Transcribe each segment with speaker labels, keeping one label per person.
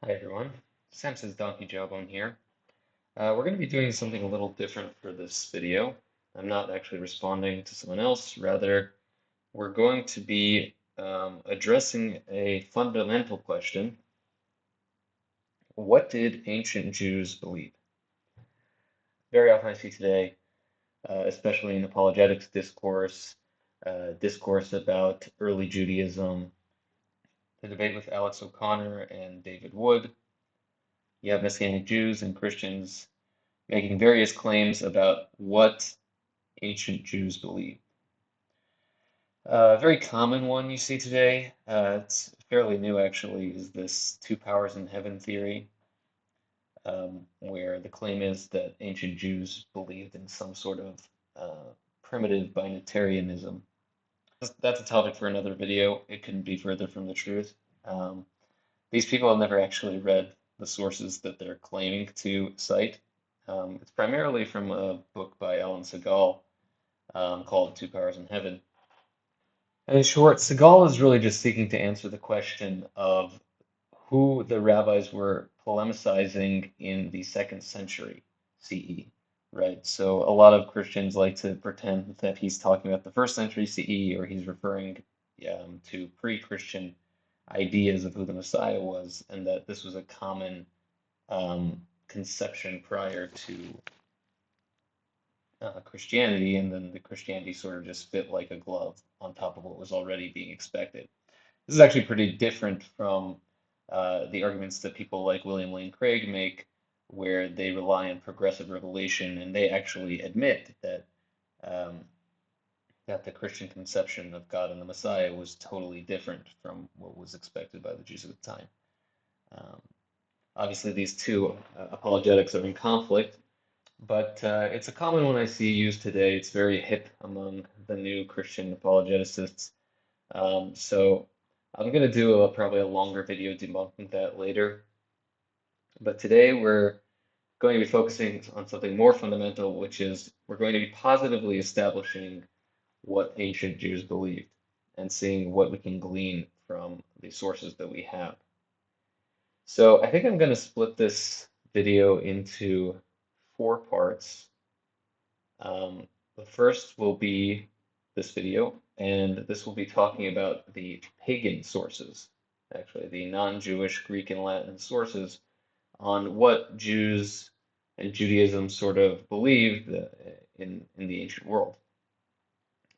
Speaker 1: Hi everyone, Samson's Donkey Jawbone here. We're going to be doing something a little different for this video. I'm not actually responding to someone else, rather, we're going to be addressing a fundamental question. What did ancient Jews believe? Very often I see today, especially in apologetics discourse, discourse about early Judaism, the debate with Alex O'Connor and David Wood. You have Messianic Jews and Christians making various claims about what ancient Jews believe. A very common one you see today, it's fairly new actually, is this two powers in heaven theory, where the claim is that ancient Jews believed in some sort of primitive binitarianism. That's a topic for another video. It couldn't be further from the truth. Um, these people have never actually read the sources that they're claiming to cite. It's primarily from a book by Alan Segal called Two Powers in Heaven. And in short, Segal is really just seeking to answer the question of who the rabbis were polemicizing in the second century CE, right? So a lot of Christians like to pretend that he's talking about the first century CE or he's referring to pre-Christian ideas of who the Messiah was, and that this was a common conception prior to Christianity, and then the Christianity sort of just fit like a glove on top of what was already being expected. This is actually pretty different from the arguments that people like William Lane Craig make, where they rely on progressive revelation, and they actually admit that um, that the Christian conception of God and the Messiah was totally different from what was expected by the Jews at the time. Um, Obviously, these two apologetics are in conflict, but it's a common one I see used today. It's very hip among the new Christian apologeticists. So I'm going to do probably a longer video debunking that later. But today we're going to be focusing on something more fundamental, which is we're going to be positively establishing what ancient Jews believed and seeing what we can glean from the sources that we have. So I think I'm going to split this video into four parts. The first will be this video, and this will be talking about the pagan sources, actually, the non-Jewish Greek and Latin sources on what Jews and Judaism sort of believed in the ancient world.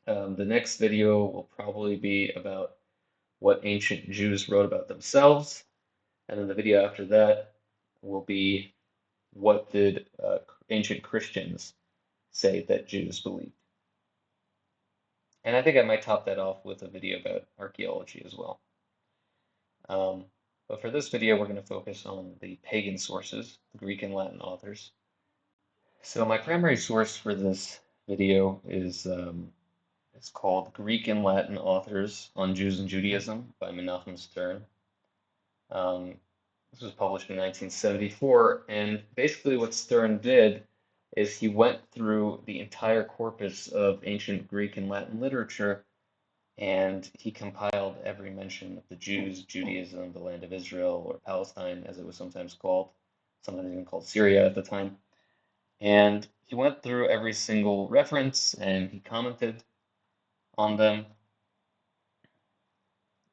Speaker 1: The next video will probably be about what ancient Jews wrote about themselves, and then the video after that will be what did ancient Christians say that Jews believed. And I think I might top that off with a video about archaeology as well. Um, but for this video, we're going to focus on the pagan sources, the Greek and Latin authors. So my primary source for this video is it's called Greek and Latin Authors on Jews and Judaism by Menachem Stern. Um, this was published in 1974, and basically what Stern did is he went through the entire corpus of ancient Greek and Latin literature, and he compiled every mention of the Jews, Judaism, the land of Israel, or Palestine, as it was sometimes called, sometimes even called Syria at the time. And he went through every single reference and he commented on them.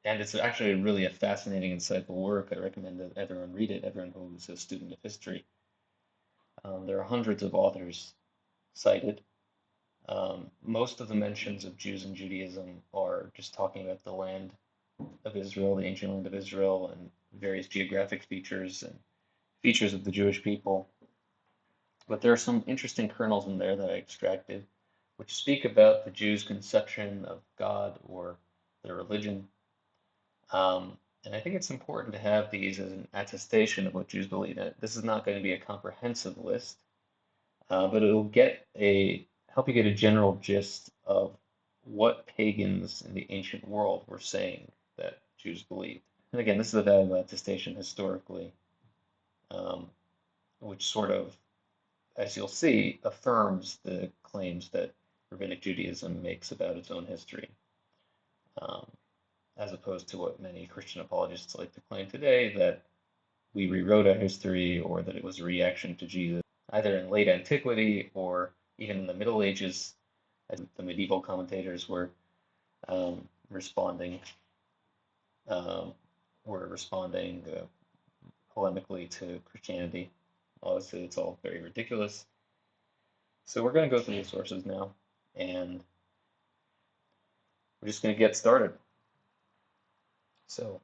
Speaker 1: And it's actually really a fascinating, insightful work. I recommend that everyone read it, everyone who's a student of history. There are hundreds of authors cited. Most of the mentions of Jews and Judaism are just talking about the land of Israel, the ancient land of Israel, and various geographic features and features of the Jewish people. But there are some interesting kernels in there that I extracted, which speak about the Jews' conception of God or their religion. And I think it's important to have these as an attestation of what Jews believe. And this is not going to be a comprehensive list, but it'll help you get a general gist of what pagans in the ancient world were saying that Jews believed. And again, this is a valuable attestation historically, um, which sort of, as you'll see, affirms the claims that Rabbinic Judaism makes about its own history, um, as opposed to what many Christian apologists like to claim today, that we rewrote our history or that it was a reaction to Jesus, either in late antiquity or even in the Middle Ages, as the medieval commentators responding um, were responding polemically to Christianity. Obviously, it's all very ridiculous. So we're going to go through the sources now, and we're just going to get started. So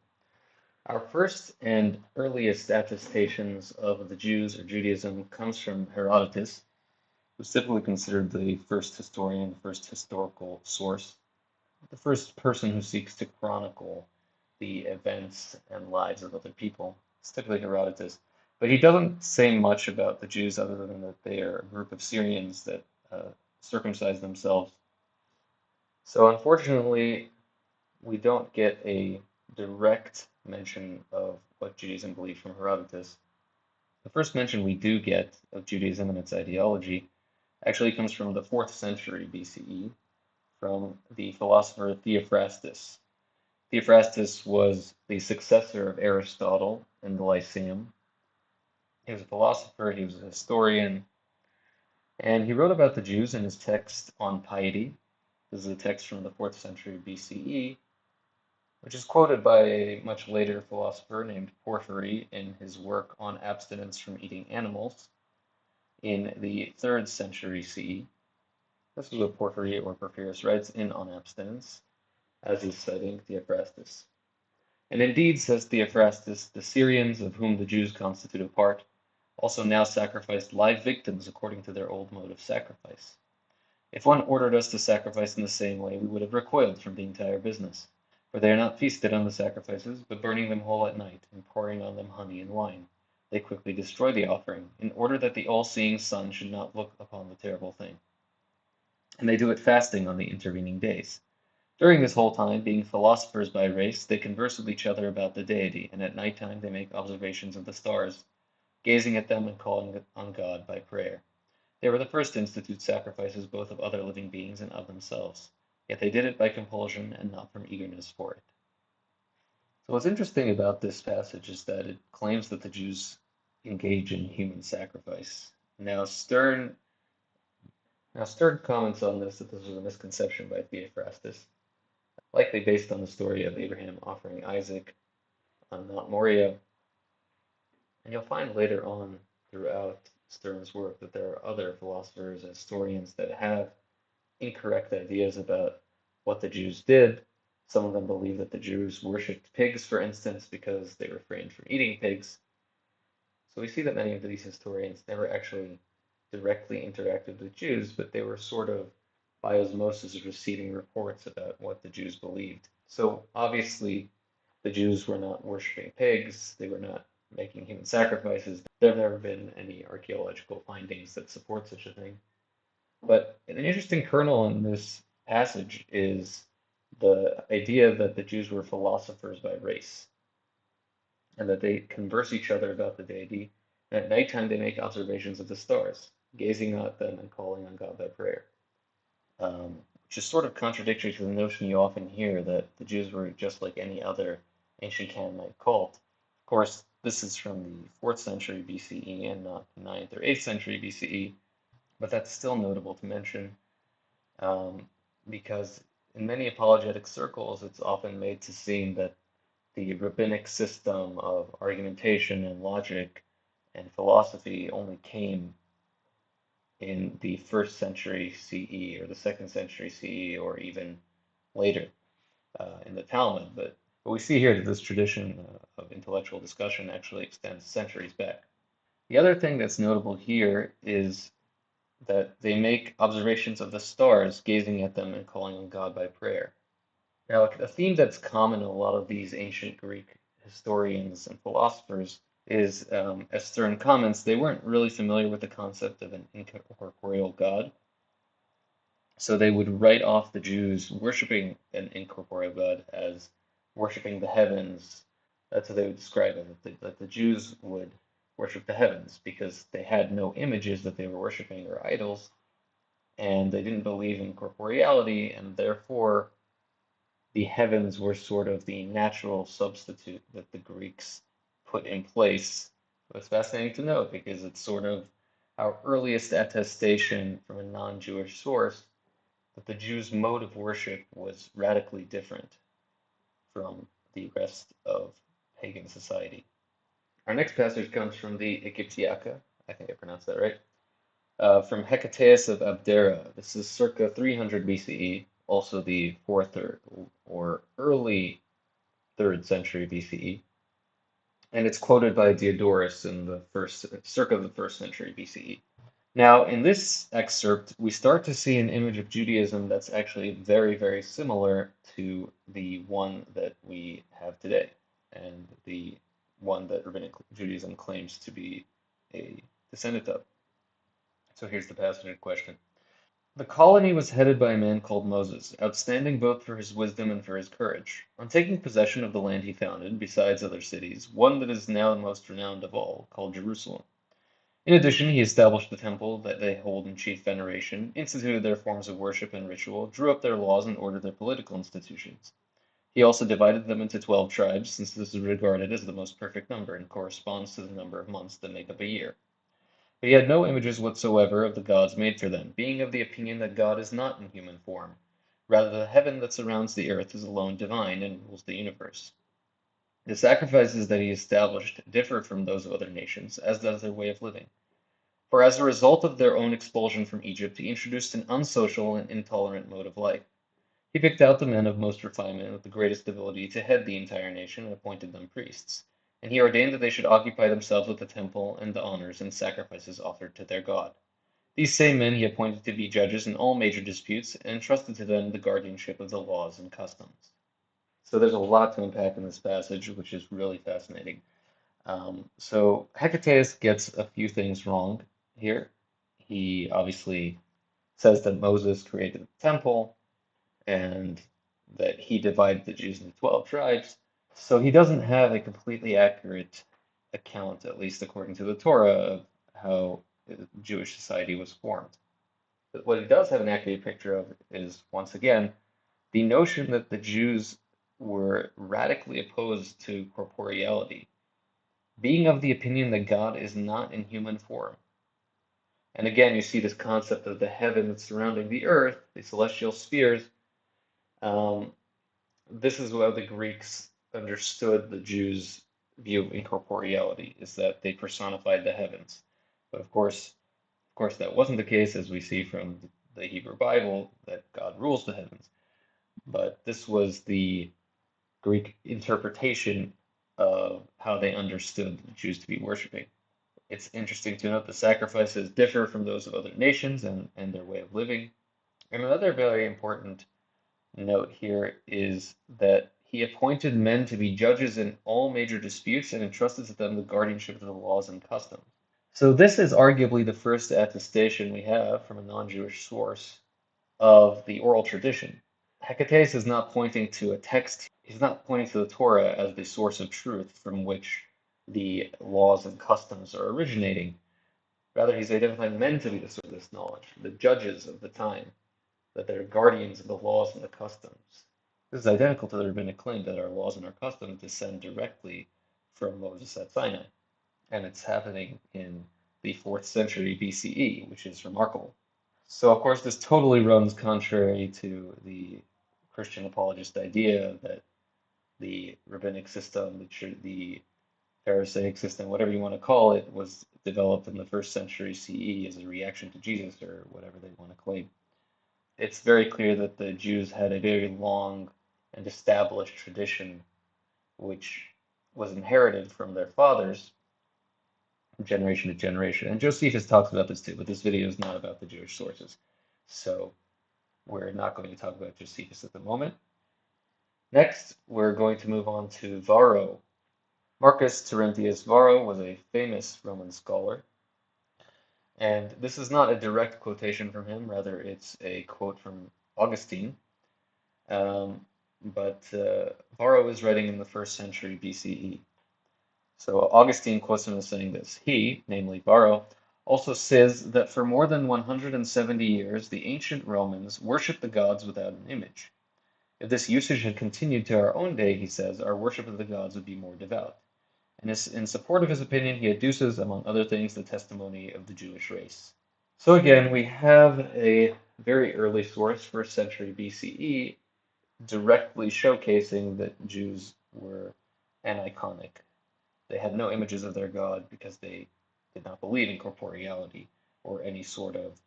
Speaker 1: our first and earliest attestations of the Jews or Judaism comes from Herodotus, who's typically considered the first historian, the first historical source, the first person who seeks to chronicle the events and lives of other people. It's typically Herodotus. But he doesn't say much about the Jews other than that they are a group of Syrians that circumcised themselves. So unfortunately, we don't get a direct mention of what Judaism believed from Herodotus. The first mention we do get of Judaism and its ideology actually comes from the 4th century BCE, from the philosopher Theophrastus. Theophrastus was the successor of Aristotle in the Lyceum. He was a philosopher, he was a historian, and he wrote about the Jews in his text on piety. This is a text from the 4th century BCE, which is quoted by a much later philosopher named Porphyry in his work on abstinence from eating animals in the 3rd century CE. This is what Porphyry or Porphyrius writes in On Abstinence, as he's citing Theophrastus. And indeed, says Theophrastus, the Syrians, of whom the Jews constitute a part, also now sacrificed live victims according to their old mode of sacrifice. If one ordered us to sacrifice in the same way, we would have recoiled from the entire business. For they are not feasted on the sacrifices, but burning them whole at night, and pouring on them honey and wine. They quickly destroy the offering, in order that the all-seeing sun should not look upon the terrible thing. And they do it fasting on the intervening days. During this whole time, being philosophers by race, they converse with each other about the deity, and at night time they make observations of the stars, gazing at them and calling on God by prayer. They were the first to institute sacrifices both of other living beings and of themselves, yet they did it by compulsion and not from eagerness for it. So what's interesting about this passage is that it claims that the Jews engage in human sacrifice. Now Stern comments on this that this was a misconception by Theophrastus, likely based on the story of Abraham offering Isaac on Mount Moriah. And you'll find later on throughout Stern's work that there are other philosophers and historians that have incorrect ideas about what the Jews did. Some of them believe that the Jews worshipped pigs, for instance, because they refrained from eating pigs. So we see that many of these historians never actually directly interacted with Jews, but they were sort of by osmosis receiving reports about what the Jews believed. So obviously, the Jews were not worshipping pigs, they were not making human sacrifices. There have never been any archaeological findings that support such a thing. But an interesting kernel in this passage is the idea that the Jews were philosophers by race, and that they converse each other about the deity, and at nighttime they make observations of the stars, gazing at them and calling on God by prayer. Which is sort of contradictory to the notion you often hear that the Jews were just like any other ancient Canaanite cult. Of course, this is from the 4th century BCE and not the 9th or 8th century BCE, but that's still notable to mention because in many apologetic circles, it's often made to seem that the rabbinic system of argumentation and logic and philosophy only came in the 1st century CE or the 2nd century CE or even later in the Talmud. But we see here that this tradition of intellectual discussion actually extends centuries back. The other thing that's notable here is that they make observations of the stars, gazing at them and calling on God by prayer. Now, a theme that's common in a lot of these ancient Greek historians and philosophers is, as Stern comments, they weren't really familiar with the concept of an incorporeal God. So they would write off the Jews worshiping an incorporeal God as worshiping the heavens. That's how they would describe it, that the Jews would worship the heavens because they had no images that they were worshiping or idols, and they didn't believe in corporeality, and therefore the heavens were sort of the natural substitute that the Greeks put in place was fascinating to note because it's sort of our earliest attestation from a non-Jewish source that the Jews' mode of worship was radically different from the rest of pagan society. Our next passage comes from the Egyptiaca, I think I pronounced that right, from Hecataeus of Abdera. This is circa 300 BCE, also the fourth or early 3rd century BCE, and it's quoted by Diodorus in the circa the 1st century BCE. Now, in this excerpt, we start to see an image of Judaism that's actually very, very similar to the one that we have today, and the one that Rabbinic Judaism claims to be a descendant of. So here's the passage in question. The colony was headed by a man called Moses, outstanding both for his wisdom and for his courage. On taking possession of the land he founded, besides other cities, one that is now the most renowned of all, called Jerusalem. In addition, he established the temple that they hold in chief veneration, instituted their forms of worship and ritual, drew up their laws, and ordered their political institutions. He also divided them into 12 tribes, since this is regarded as the most perfect number and corresponds to the number of months that make up a year. But he had no images whatsoever of the gods made for them, being of the opinion that God is not in human form. Rather, the heaven that surrounds the earth is alone divine and rules the universe. The sacrifices that he established differ from those of other nations, as does their way of living. For as a result of their own expulsion from Egypt, he introduced an unsocial and intolerant mode of life. He picked out the men of most refinement with the greatest ability to head the entire nation and appointed them priests. And he ordained that they should occupy themselves with the temple and the honors and sacrifices offered to their God. These same men he appointed to be judges in all major disputes and entrusted to them the guardianship of the laws and customs. So there's a lot to unpack in this passage, which is really fascinating. So Hecataeus gets a few things wrong here. He obviously says that Moses created the temple and that he divided the Jews into 12 tribes. So he doesn't have a completely accurate account, at least according to the Torah, of how Jewish society was formed. But what he does have an accurate picture of is, once again, the notion that the Jews were radically opposed to corporeality, being of the opinion that God is not in human form. And again, you see this concept of the heavens surrounding the earth, the celestial spheres. Um, this is how the Greeks understood the Jews' view of incorporeality, is that they personified the heavens. But of course, that wasn't the case, as we see from the Hebrew Bible, that God rules the heavens. But this was the Greek interpretation of how they understood the Jews to be worshiping. It's interesting to note the sacrifices differ from those of other nations and their way of living. And another very important note here is that he appointed men to be judges in all major disputes and entrusted to them the guardianship of the laws and customs. So this is arguably the first attestation we have from a non-Jewish source of the oral tradition. Hecataeus is not pointing to a text, he's not pointing to the Torah as the source of truth from which the laws and customs are originating. Rather, he's identifying men to be the source of this knowledge, the judges of the time, that they're guardians of the laws and the customs. This is identical to the rabbinic claim that our laws and our customs descend directly from Moses at Sinai. And it's happening in the 4th century BCE, which is remarkable. So, of course, this totally runs contrary to the Christian apologist idea that the rabbinic system, the Pharisaic system, whatever you want to call it, was developed in the 1st century CE as a reaction to Jesus or whatever they want to claim. It's very clear that the Jews had a very long and established tradition which was inherited from their fathers generation to generation. And Josephus talks about this too, but this video is not about the Jewish sources. So we're not going to talk about Josephus at the moment. Next, we're going to move on to Varro. Marcus Terentius Varro was a famous Roman scholar. And this is not a direct quotation from him, rather it's a quote from Augustine. But Varro is writing in the 1st century BCE. So Augustine quotes him as saying this. He, namely Varro, also says that for more than 170 years the ancient Romans worshipped the gods without an image. If this usage had continued to our own day, he says, our worship of the gods would be more devout. And in support of his opinion, he adduces, among other things, the testimony of the Jewish race. So again, we have a very early source, first century BCE, directly showcasing that Jews were aniconic. They had no images of their God because they did not believe in corporeality or any sort of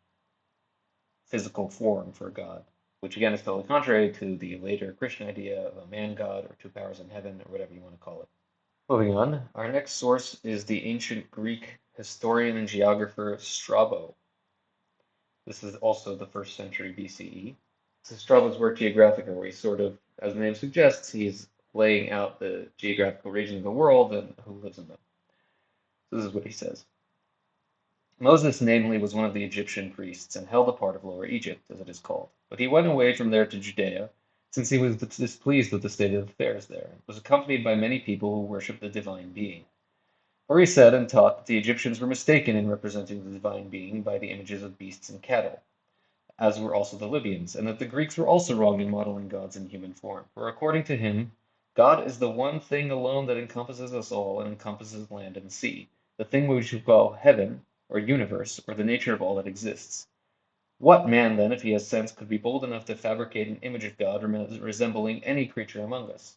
Speaker 1: physical form for God, which again is totally contrary to the later Christian idea of a man God or two powers in heaven or whatever you want to call it. Moving on, our next source is the ancient Greek historian and geographer Strabo. This is also the first century BCE. So Strabo's work Geographica, where he sort of, as the name suggests, he's laying out the geographical regions of the world and who lives in them. So this is what he says. Moses, namely, was one of the Egyptian priests and held a part of Lower Egypt, as it is called. But he went away from there to Judea, since he was displeased with the state of affairs there, and was accompanied by many people who worshipped the divine being. For he said and taught that the Egyptians were mistaken in representing the divine being by the images of beasts and cattle, as were also the Libyans, and that the Greeks were also wrong in modeling gods in human form. For according to him, God is the one thing alone that encompasses us all and encompasses land and sea, the thing which we call heaven, or universe, or the nature of all that exists. What man, then, if he has sense, could be bold enough to fabricate an image of God resembling any creature among us?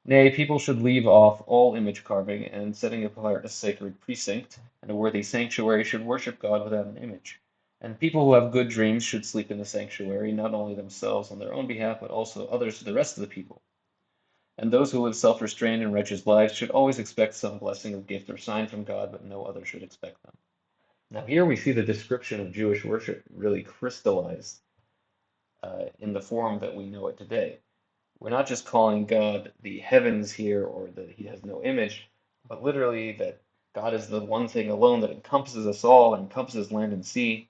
Speaker 1: Nay, people should leave off all image carving, and setting apart a sacred precinct and a worthy sanctuary should worship God without an image. And people who have good dreams should sleep in the sanctuary, not only themselves on their own behalf, but also others to the rest of the people. And those who live self-restrained and righteous lives should always expect some blessing of gift or sign from God, but no other should expect them. Now here we see the description of Jewish worship really crystallized in the form that we know it today. We're not just calling God the heavens here or that he has no image, but literally that God is the one thing alone that encompasses us all, encompasses land and sea,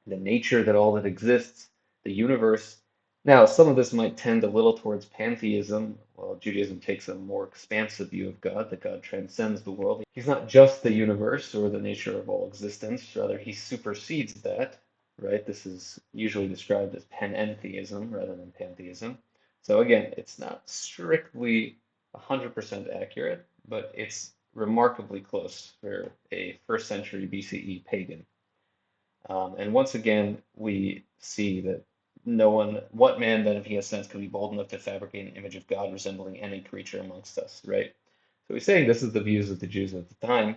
Speaker 1: the nature that all that exists, the universe. Now, some of this might tend a little towards pantheism, while Judaism takes a more expansive view of God, that God transcends the world. He's not just the universe or the nature of all existence, rather, he supersedes that, right? This is usually described as panentheism rather than pantheism. So again, it's not strictly 100% accurate, but it's remarkably close for a first century BCE pagan. And once again, we see that no one, what man then, if he has sense, could be bold enough to fabricate an image of God resembling any creature amongst us, right? So he's saying this is the views of the Jews at the time,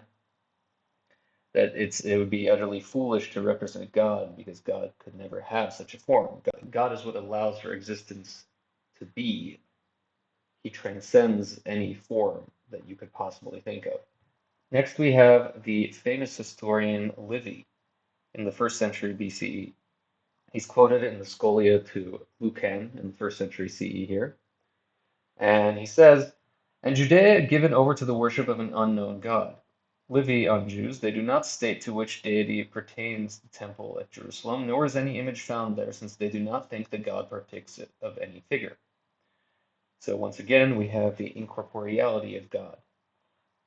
Speaker 1: that it would be utterly foolish to represent God because God could never have such a form. God is what allows for existence to be. He transcends any form that you could possibly think of. Next, we have the famous historian Livy in the first century BCE. He's quoted in the Scholia to Lucan in the first century CE here. And he says, and Judea given over to the worship of an unknown God. Livy on Jews, they do not state to which deity pertains the temple at Jerusalem, nor is any image found there, since they do not think that God partakes of any figure. So once again, we have the incorporeality of God.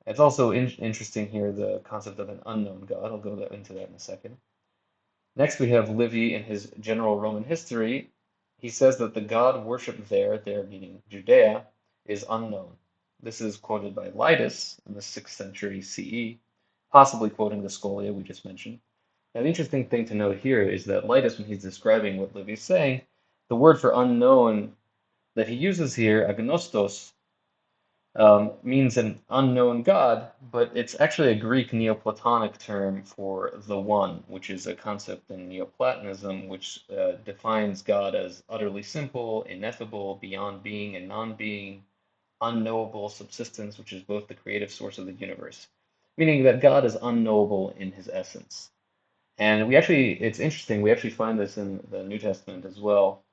Speaker 1: It's also interesting here, the concept of an unknown God. I'll go into that in a second. Next, we have Livy in his General Roman History. He says that the god worshipped there meaning Judea, is unknown. This is quoted by Leidus in the 6th century CE, possibly quoting the Scholia we just mentioned. Now, the interesting thing to note here is that Leidus, when he's describing what Livy is saying, the word for unknown that he uses here, agnostos, means an unknown God, but it's actually a Greek Neoplatonic term for the one, which is a concept in Neoplatonism which defines God as utterly simple, ineffable, beyond being and non-being, unknowable subsistence, which is both the creative source of the universe, meaning that God is unknowable in his essence. And it's interesting, we actually find this in the New Testament as well,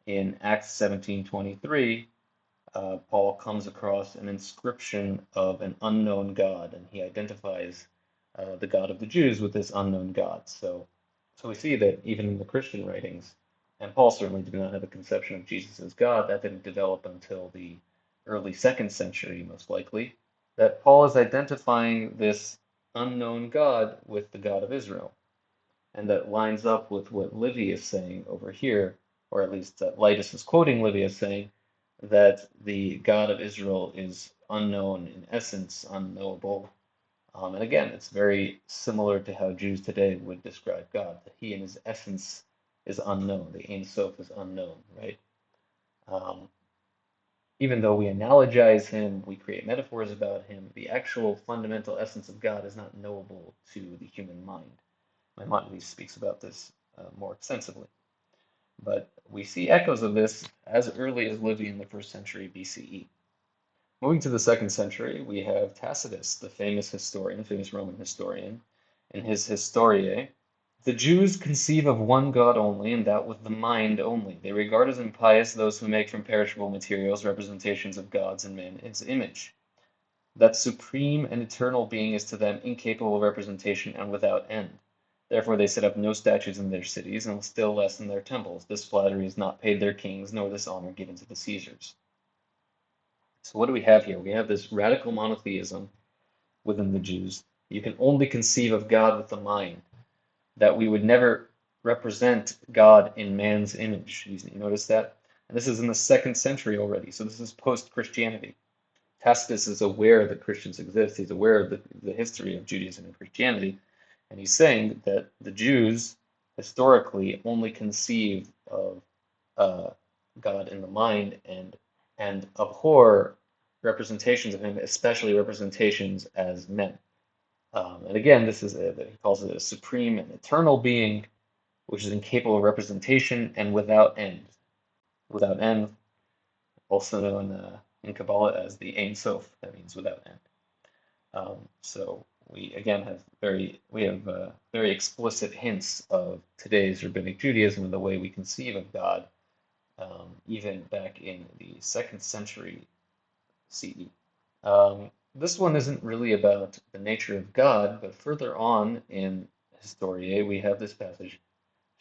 Speaker 1: in Acts 17:23. Paul comes across an inscription of an unknown God, and he identifies the God of the Jews with this unknown God. So we see that even in the Christian writings, and Paul certainly did not have a conception of Jesus as God, that didn't develop until the early second century, most likely, that Paul is identifying this unknown God with the God of Israel. And that lines up with what Livy is saying over here, or at least that Leidus is quoting Livy as saying, that the God of Israel is unknown in essence, unknowable. And again, it's very similar to how Jews today would describe God, that he in his essence is unknown. The Ein Sof is unknown, right? Um, Even though we analogize him, we create metaphors about him, the actual fundamental essence of God is not knowable to the human mind. Maimonides speaks about this more extensively. But we see echoes of this as early as living in the first century BCE. Moving to the second century, we have Tacitus, the famous historian, famous Roman historian, in his Historiae. The Jews conceive of one God only, and that with the mind only. They regard as impious those who make from perishable materials representations of gods and men in his image. That supreme and eternal being is to them incapable of representation and without end. Therefore they set up no statues in their cities, and still less in their temples. This flattery is not paid their kings, nor this honor given to the Caesars. So what do we have here? We have this radical monotheism within the Jews. You can only conceive of God with the mind, that we would never represent God in man's image. You notice that? And this is in the second century already, so this is post-Christianity. Tacitus is aware that Christians exist. He's aware of the history of Judaism and Christianity, and he's saying that the Jews historically only conceive of God in the mind and abhor representations of him, especially representations as men. And again, this is he calls it a supreme and eternal being, which is incapable of representation and without end. Without end, also known in Kabbalah as the Ein Sof. That means without end. So we again have very explicit hints of today's rabbinic Judaism and the way we conceive of God, even back in the second century CE. This one isn't really about the nature of God, but further on in Historiae, we have this passage.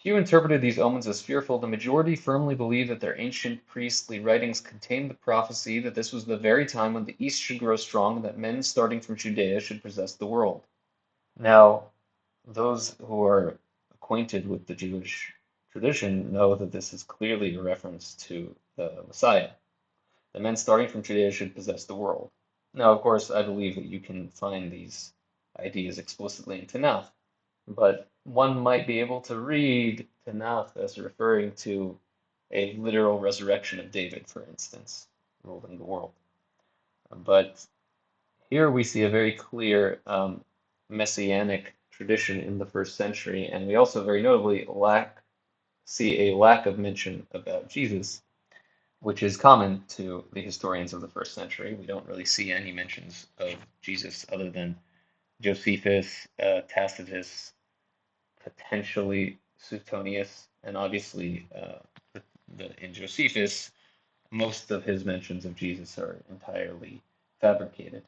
Speaker 1: Few interpreted these omens as fearful. The majority firmly believe that their ancient priestly writings contained the prophecy that this was the very time when the East should grow strong and that men starting from Judea should possess the world. Now, those who are acquainted with the Jewish tradition know that this is clearly a reference to the Messiah. The men starting from Judea should possess the world. Now, of course, I believe that you can find these ideas explicitly in Tanakh, but one might be able to read Tanakh as referring to a literal resurrection of David, for instance, ruling the world. But here we see a very clear messianic tradition in the first century, and we also very notably see a lack of mention about Jesus, which is common to the historians of the first century. We don't really see any mentions of Jesus other than Josephus, Tacitus, potentially Suetonius, and obviously in Josephus, most of his mentions of Jesus are entirely fabricated.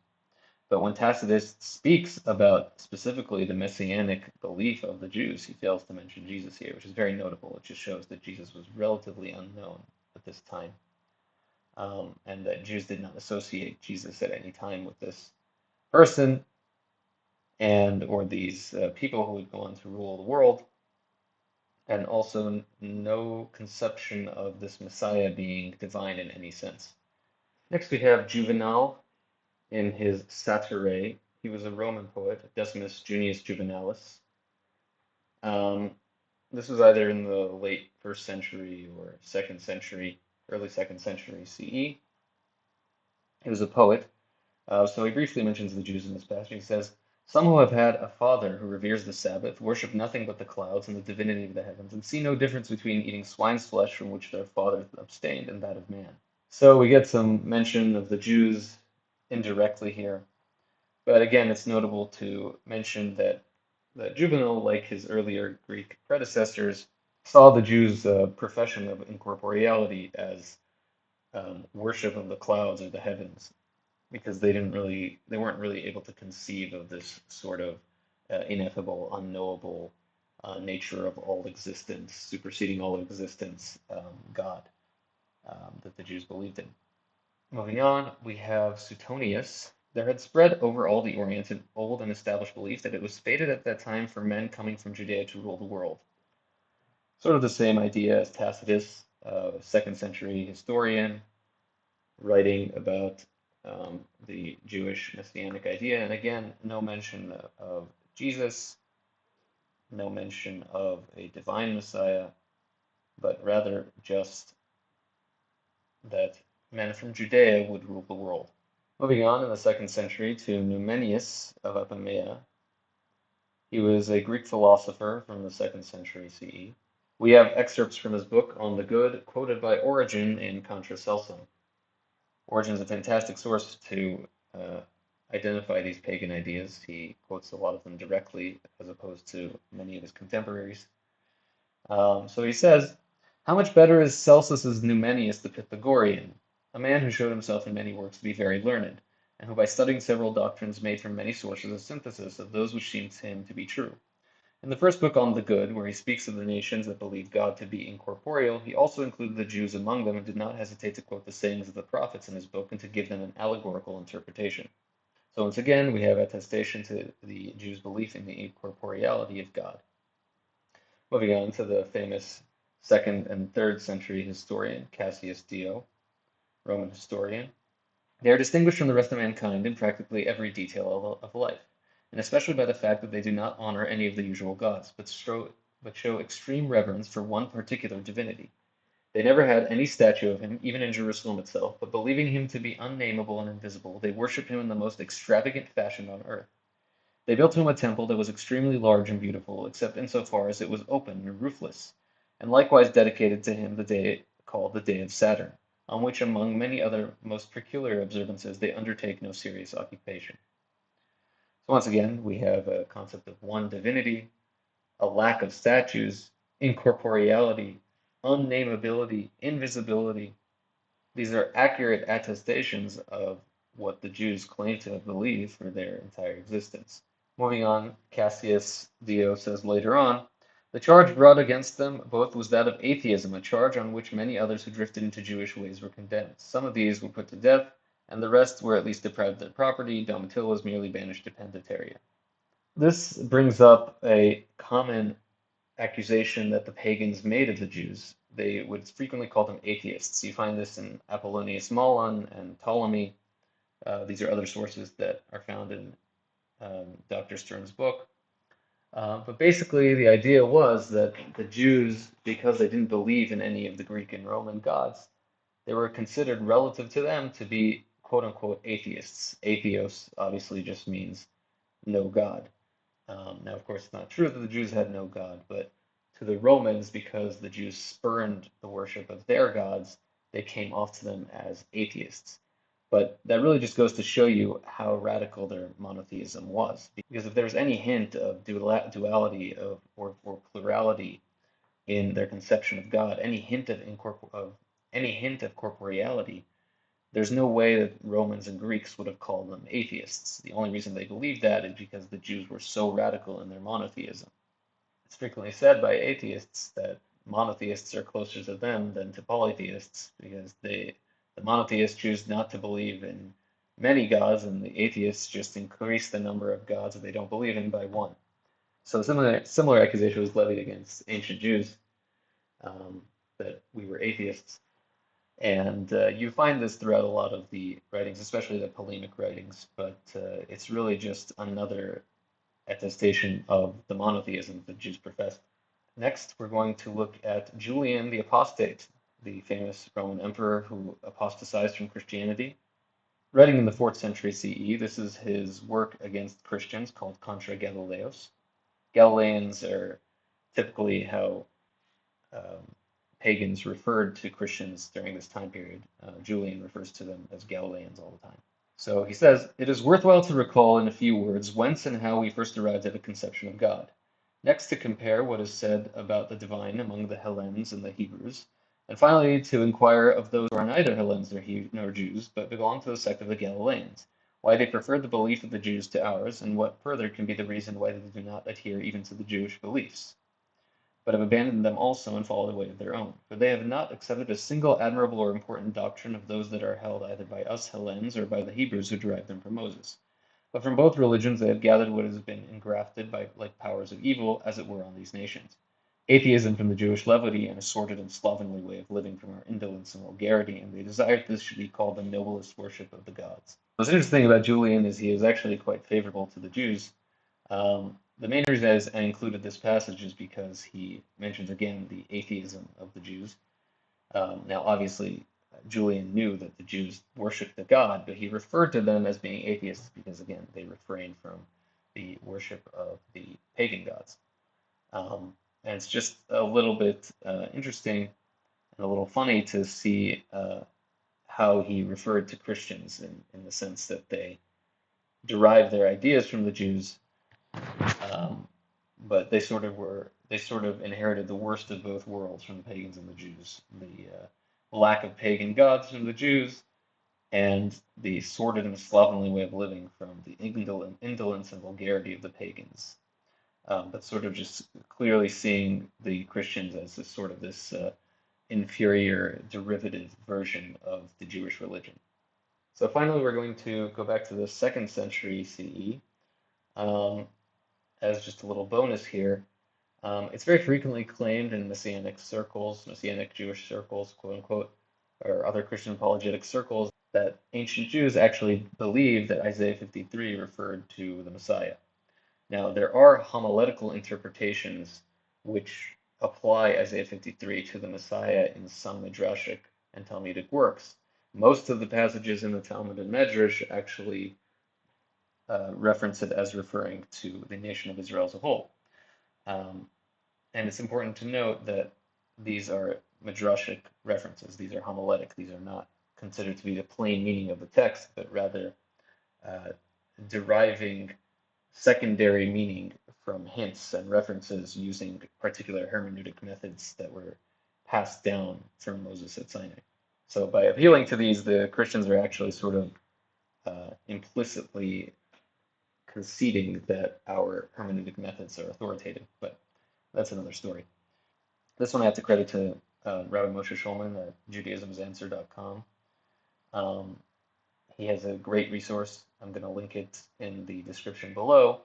Speaker 1: But when Tacitus speaks about specifically the messianic belief of the Jews, he fails to mention Jesus here, which is very notable. It just shows that Jesus was relatively unknown at this time, and that Jews did not associate Jesus at any time with this person and or these people who would go on to rule the world, and also no conception of this Messiah being divine in any sense. Next, we have Juvenal in his Satire. He was a Roman poet, Decimus Junius Juvenalis. This was either in the late first century or second century, early second century CE. He was a poet, so he briefly mentions the Jews in this passage. He says, some who have had a father who reveres the Sabbath worship nothing but the clouds and the divinity of the heavens, and see no difference between eating swine's flesh from which their fathers abstained and that of man. So we get some mention of the Jews indirectly here. But again, it's notable to mention that Juvenal, like his earlier Greek predecessors, saw the Jews' profession of incorporeality as worship of the clouds or the heavens, because they weren't really able to conceive of this sort of ineffable, unknowable nature of all existence, superseding all existence, God, that the Jews believed in. Moving on, we have Suetonius. There had spread over all the Orient an old and established belief that it was fated at that time for men coming from Judea to rule the world. Sort of the same idea as Tacitus, a second century historian, writing about the Jewish messianic idea. And again, no mention of Jesus, no mention of a divine Messiah, but rather just that men from Judea would rule the world. Moving on in the 2nd century to Numenius of Apamea. He was a Greek philosopher from the 2nd century CE. We have excerpts from his book on the good, quoted by Origen in Contra Celsum. Origen is a fantastic source to identify these pagan ideas. He quotes a lot of them directly, as opposed to many of his contemporaries. So he says, how much better is Celsus's Numenius the Pythagorean, a man who showed himself in many works to be very learned, and who by studying several doctrines made from many sources a synthesis of those which seemed to him to be true. In the first book on the good, where he speaks of the nations that believe God to be incorporeal, he also included the Jews among them and did not hesitate to quote the sayings of the prophets in his book and to give them an allegorical interpretation. So once again, we have attestation to the Jews' belief in the incorporeality of God. Moving on to the famous 2nd and 3rd century historian, Cassius Dio, Roman historian. They are distinguished from the rest of mankind in practically every detail of life, and especially by the fact that they do not honor any of the usual gods, but show extreme reverence for one particular divinity. They never had any statue of him, even in Jerusalem itself, but believing him to be unnamable and invisible, they worshipped him in the most extravagant fashion on earth. They built him a temple that was extremely large and beautiful, except insofar as it was open and roofless, and likewise dedicated to him the day called the Day of Saturn, on which, among many other most peculiar observances, they undertake no serious occupation. So once again, we have a concept of one divinity, a lack of statues, incorporeality, unnamability, invisibility. These are accurate attestations of what the Jews claim to have believed for their entire existence. Moving on, Cassius Dio says later on, the charge brought against them both was that of atheism, a charge on which many others who drifted into Jewish ways were condemned. Some of these were put to death, and the rest were at least deprived of their property. Domitilla was merely banished to Pandataria. This brings up a common accusation that the pagans made of the Jews. They would frequently call them atheists. You find this in Apollonius Maulon and Ptolemy. These are other sources that are found in Dr. Stern's book. But basically, the idea was that the Jews, because they didn't believe in any of the Greek and Roman gods, they were considered relative to them to be quote unquote atheists. Atheos obviously just means no God. Now, of course, it's not true that the Jews had no God, but to the Romans, because the Jews spurned the worship of their gods, they came off to them as atheists. But that really just goes to show you how radical their monotheism was. Because if there was any hint of duality or plurality in their conception of God, any hint of corporeality, there's no way that Romans and Greeks would have called them atheists. The only reason they believed that is because the Jews were so radical in their monotheism. It's frequently said by atheists that monotheists are closer to them than to polytheists because the monotheists choose not to believe in many gods, and the atheists just increase the number of gods that they don't believe in by one. So similar accusation was levied against ancient Jews, that we were atheists. And you find this throughout a lot of the writings, especially the polemic writings, but it's really just another attestation of the monotheism that Jews profess. Next, we're going to look at Julian the Apostate, the famous Roman emperor who apostatized from Christianity. Writing in the 4th century CE, this is his work against Christians called Contra Galileos. Galileans are typically how pagans referred to Christians during this time period. Julian refers to them as Galileans all the time. So he says, it is worthwhile to recall in a few words whence and how we first arrived at a conception of God. Next, to compare what is said about the divine among the Hellenes and the Hebrews. And finally, to inquire of those who are neither Hellenes nor Jews, but belong to the sect of the Galileans, why they preferred the belief of the Jews to ours, and what further can be the reason why they do not adhere even to the Jewish beliefs, but have abandoned them also and followed a way of their own. For they have not accepted a single admirable or important doctrine of those that are held either by us Hellenes or by the Hebrews who derived them from Moses. But from both religions they have gathered what has been engrafted by like powers of evil, as it were, on these nations. atheism from the Jewish levity, and a sordid and slovenly way of living from our indolence and vulgarity, and they desired this should be called the noblest worship of the gods. What's interesting about Julian is he is actually quite favorable to the Jews. The main reason I included this passage is because he mentions again the atheism of the Jews. Now, obviously, Julian knew that the Jews worshipped the god, but he referred to them as being atheists because, again, they refrained from the worship of the pagan gods. And it's just a little bit interesting and a little funny to see how he referred to Christians in the sense that they derived their ideas from the Jews, but they sort of inherited the worst of both worlds from the pagans and the Jews. The lack of pagan gods from the Jews, and the sordid and slovenly way of living from the indolence and vulgarity of the pagans. But sort of just clearly seeing the Christians as this sort of this inferior derivative version of the Jewish religion. So finally, we're going to go back to the 2nd century CE. As just a little bonus here, it's very frequently claimed in Messianic circles, Messianic Jewish circles, quote unquote, or other Christian apologetic circles, that ancient Jews actually believed that Isaiah 53 referred to the Messiah. Now, there are homiletical interpretations which apply Isaiah 53 to the Messiah in some Midrashic and Talmudic works. Most of the passages in the Talmud and Medrash actually reference it as referring to the nation of Israel as a whole. And it's important to note that these are Midrashic references. These are homiletic. These are not considered to be the plain meaning of the text, but rather deriving secondary meaning from hints and references using particular hermeneutic methods that were passed down from Moses at Sinai. So by appealing to these, the Christians are actually sort of implicitly conceding that our hermeneutic methods are authoritative, but that's another story. This one I have to credit to Rabbi Moshe Shulman at judaismsanswer.com. He has a great resource. I'm going to link it in the description below.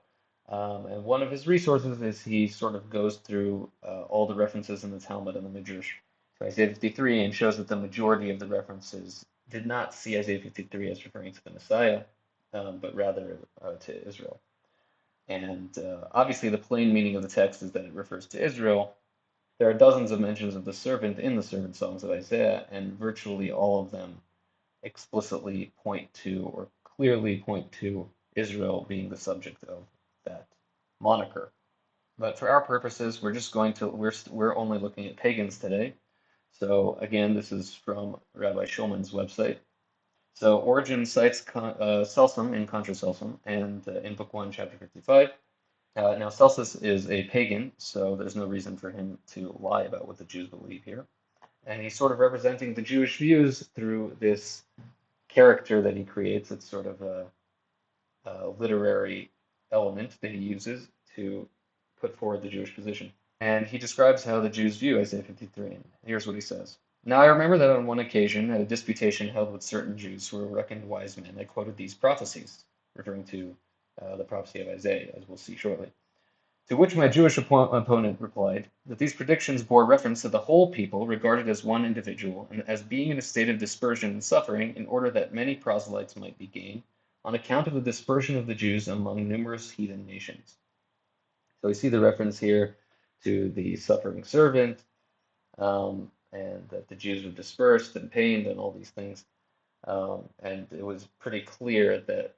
Speaker 1: And one of his resources is he sort of goes through all the references in the Talmud and the Midrash to Isaiah 53 and shows that the majority of the references did not see Isaiah 53 as referring to the Messiah, but rather to Israel. And obviously, the plain meaning of the text is that it refers to Israel. There are dozens of mentions of the servant in the servant songs of Isaiah, and virtually all of them explicitly point to or clearly point to Israel being the subject of that moniker. But for our purposes, we're just going to we're only looking at pagans today. So again, this is from Rabbi Shulman's website. So Origen cites Celsum in Contra Celsum and in Book 1, Chapter 55. Now Celsus is a pagan, so there's no reason for him to lie about what the Jews believe here. And he's sort of representing the Jewish views through this character that he creates. It's sort of a literary element that he uses to put forward the Jewish position. And he describes how the Jews view Isaiah 53. And here's what he says. Now I remember that on one occasion, at a disputation held with certain Jews who were reckoned wise men, I quoted these prophecies, referring to the prophecy of Isaiah, as we'll see shortly. To which my Jewish opponent replied that these predictions bore reference to the whole people regarded as one individual and as being in a state of dispersion and suffering in order that many proselytes might be gained on account of the dispersion of the Jews among numerous heathen nations. So we see the reference here to the suffering servant, and that the Jews were dispersed and pained and all these things. And it was pretty clear that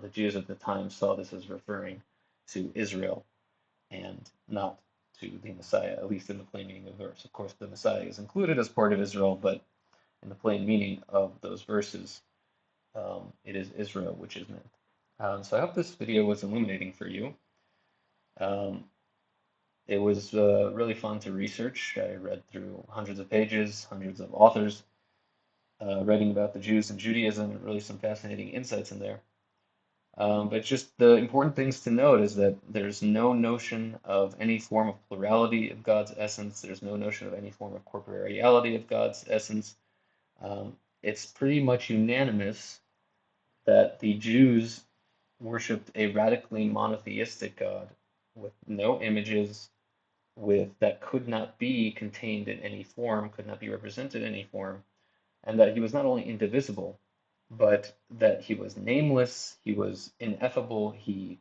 Speaker 1: the Jews at the time saw this as referring to Israel and not to the Messiah, at least in the plain meaning of the verse. Of course, the Messiah is included as part of Israel, but in the plain meaning of those verses, it is Israel which is meant. So I hope this video was illuminating for you. It was really fun to research. I read through hundreds of pages, hundreds of authors writing about the Jews and Judaism, really some fascinating insights in there. But just the important things to note is that there's no notion of any form of plurality of God's essence. There's no notion of any form of corporeality of God's essence. It's pretty much unanimous that the Jews worshipped a radically monotheistic God with no images, that could not be contained in any form, could not be represented in any form, and that he was not only indivisible, but that he was nameless, he was ineffable, he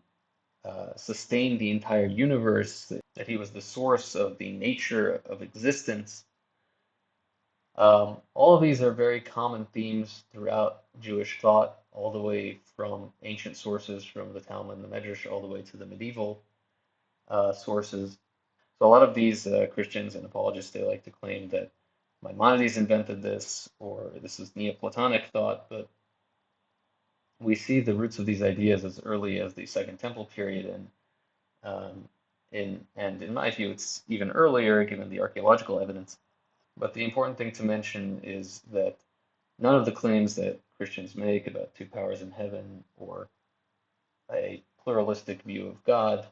Speaker 1: sustained the entire universe, that he was the source of the nature of existence. All of these are very common themes throughout Jewish thought, all the way from ancient sources, from the Talmud and the Medrash, all the way to the medieval sources. So a lot of these Christians and apologists, they like to claim that Maimonides invented this, or this is Neoplatonic thought, but we see the roots of these ideas as early as the Second Temple period, and in my view, it's even earlier given the archaeological evidence. But the important thing to mention is that none of the claims that Christians make about two powers in heaven or a pluralistic view of God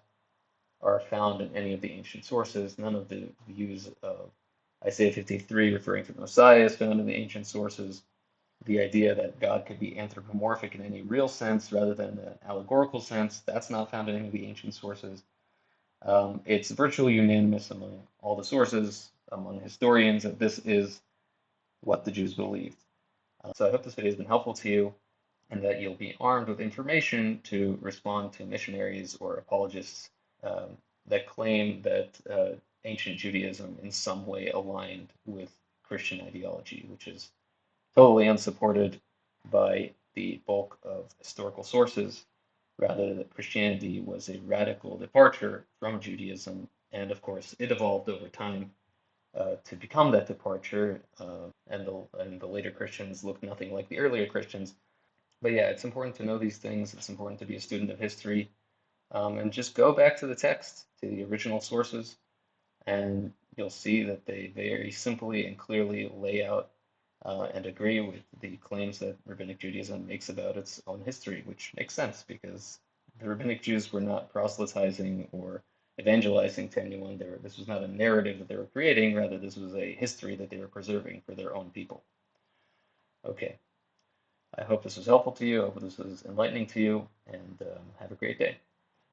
Speaker 1: are found in any of the ancient sources. None of the views of Isaiah 53 referring to the Messiah is found in the ancient sources. The idea that God could be anthropomorphic in any real sense rather than an allegorical sense, that's not found in any of the ancient sources. It's virtually unanimous among all the sources, among historians, that this is what the Jews believed. So I hope this video has been helpful to you and that you'll be armed with information to respond to missionaries or apologists that claim that ancient Judaism in some way aligned with Christian ideology, which is totally unsupported by the bulk of historical sources. Rather, that Christianity was a radical departure from Judaism, and of course, it evolved over time to become that departure, and the later Christians looked nothing like the earlier Christians. But yeah, it's important to know these things. It's important to be a student of history, and just go back to the text, to the original sources, and you'll see that they very simply and clearly lay out and agree with the claims that Rabbinic Judaism makes about its own history, which makes sense because the Rabbinic Jews were not proselytizing or evangelizing to anyone. This was not a narrative that they were creating, rather, this was a history that they were preserving for their own people. Okay, I hope this was helpful to you. I hope this was enlightening to you, and have a great day.